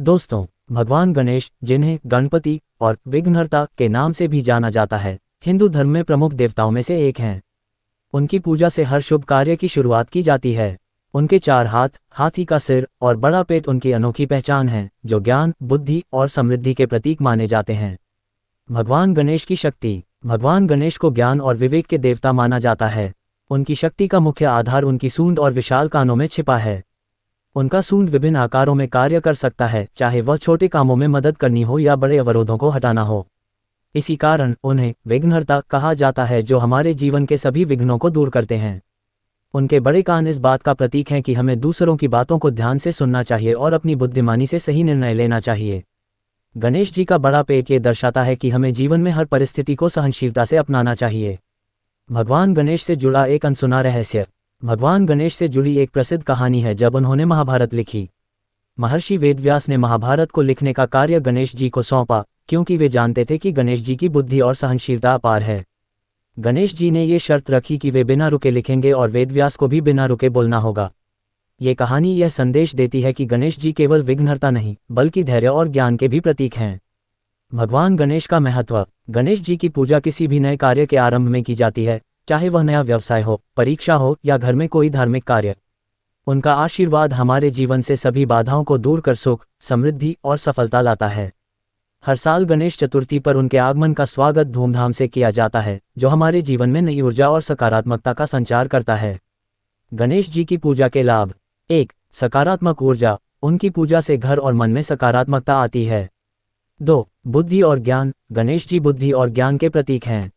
दोस्तों, भगवान गणेश, जिन्हें गणपति और विघ्नहर्ता के नाम से भी जाना जाता है, हिंदू धर्म में प्रमुख देवताओं में से एक हैं। उनकी पूजा से हर शुभ कार्य की शुरुआत की जाती है। उनके 4 हाथ, हाथी का सिर और बड़ा पेट उनकी अनोखी पहचान है, जो ज्ञान, बुद्धि और समृद्धि के प्रतीक माने जाते हैं। भगवान गणेश की शक्ति। भगवान गणेश को ज्ञान और विवेक के देवता माना जाता है। उनकी शक्ति का मुख्य आधार उनकी सूंड और विशाल कानों में छिपा है। उनका सूंड विभिन्न आकारों में कार्य कर सकता है, चाहे वह छोटे कामों में मदद करनी हो या बड़े अवरोधों को हटाना हो। इसी कारण उन्हें विघ्नहर्ता कहा जाता है, जो हमारे जीवन के सभी विघ्नों को दूर करते हैं। उनके बड़े कान इस बात का प्रतीक हैं कि हमें दूसरों की बातों को ध्यान से सुनना चाहिए और अपनी बुद्धिमानी से सही निर्णय लेना चाहिए। गणेश जी का बड़ा पेट ये दर्शाता है कि हमें जीवन में हर परिस्थिति को सहनशीलता से अपनाना चाहिए। भगवान गणेश से जुड़ा एक अनसुना रहस्य। भगवान गणेश से जुड़ी एक प्रसिद्ध कहानी है जब उन्होंने महाभारत लिखी। महर्षि वेदव्यास ने महाभारत को लिखने का कार्य गणेश जी को सौंपा, क्योंकि वे जानते थे कि गणेश जी की बुद्धि और सहनशीलता अपार है। गणेश जी ने ये शर्त रखी कि वे बिना रुके लिखेंगे और वेदव्यास को भी बिना रुके बोलना होगा। ये कहानी यह संदेश देती है कि गणेश जी केवल विघ्नहर्ता नहीं, बल्कि धैर्य और ज्ञान के भी प्रतीक हैं। भगवान गणेश का महत्व। गणेश जी की पूजा किसी भी नए कार्य के आरंभ में की जाती है, चाहे वह नया व्यवसाय हो, परीक्षा हो या घर में कोई धार्मिक कार्य। उनका आशीर्वाद हमारे जीवन से सभी बाधाओं को दूर कर सुख, समृद्धि और सफलता लाता है। हर साल गणेश चतुर्थी पर उनके आगमन का स्वागत धूमधाम से किया जाता है, जो हमारे जीवन में नई ऊर्जा और सकारात्मकता का संचार करता है। गणेश जी की पूजा के लाभ। 1. सकारात्मक ऊर्जा। उनकी पूजा से घर और मन में सकारात्मकता आती है। 2. बुद्धि और ज्ञान। गणेश जी बुद्धि और ज्ञान के प्रतीक हैं।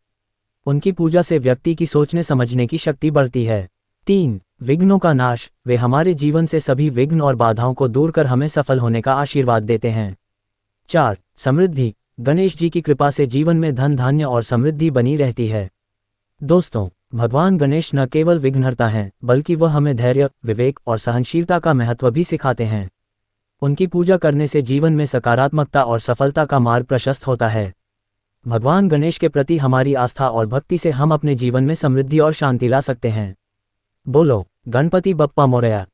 उनकी पूजा से व्यक्ति की सोचने समझने की शक्ति बढ़ती है। 3. विघ्नों का नाश। वे हमारे जीवन से सभी विघ्न और बाधाओं को दूर कर हमें सफल होने का आशीर्वाद देते हैं। 4. समृद्धि। गणेश जी की कृपा से जीवन में धन धान्य और समृद्धि बनी रहती है। दोस्तों, भगवान गणेश न केवल विघ्नहर्ता हैं, बल्कि वह हमें धैर्य, विवेक और सहनशीलता का महत्व भी सिखाते हैं। उनकी पूजा करने से जीवन में सकारात्मकता और सफलता का मार्ग प्रशस्त होता है। भगवान गणेश के प्रति हमारी आस्था और भक्ति से हम अपने जीवन में समृद्धि और शांति ला सकते हैं। बोलो गणपति बप्पा मोरया।